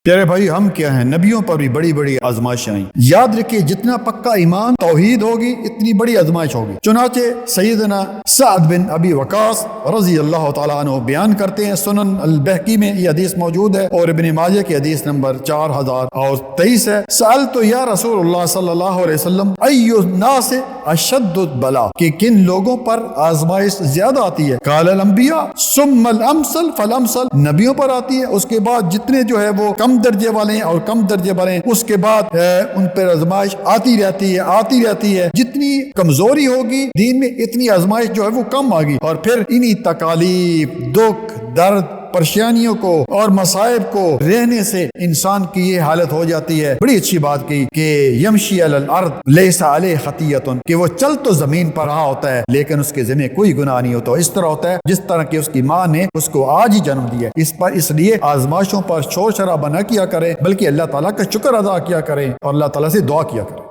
پیارے بھائی، ہم کیا ہیں؟ نبیوں پر بھی بڑی بڑی آزمائشیں آئیں۔ یاد رکھیے، جتنا پکا ایمان توحید ہوگی اتنی بڑی آزمائش ہوگی۔ چنانچہ سیدنا سعد بن ابی وقاص رضی اللہ تعالیٰ عنہ بیان کرتے ہیں، سنن البہقی میں یہ حدیث موجود ہے اور ابن ماجہ کی حدیث نمبر 4023 ہے۔ سألت یا رسول اللہ صلی اللہ علیہ وسلم ای الناس اشد البلاء، کہ کن لوگوں پر آزمائش زیادہ آتی ہے؟ قال الانبیاء ثم الامثل فالامثل، نبیوں پر آتی ہے، اس کے بعد جتنے جو ہے وہ کم درجے والے ہیں اور کم درجے والے ہیں، اس کے بعد ان پر آزمائش آتی رہتی ہے۔ جتنی کمزوری ہوگی دین میں اتنی آزمائش جو ہے وہ کم آگی، اور پھر انہی تکالیف، دکھ، درد، پریشانیوں کو اور مصائب کو رہنے سے انسان کی یہ حالت ہو جاتی ہے۔ بڑی اچھی بات کی کہ یمشی علی الارض لیس علیہ خطیۃ، کہ وہ چل تو زمین پر رہا ہوتا ہے لیکن اس کے ذمہ کوئی گناہ نہیں ہوتا۔ اس طرح ہوتا ہے جس طرح کہ اس کی ماں نے اس کو آج ہی جنم دیا۔ اس لیے آزمائشوں پر شور شرابہ نہ کیا کرے، بلکہ اللہ تعالیٰ کا شکر ادا کیا کرے اور اللہ تعالیٰ سے دعا کیا کرے۔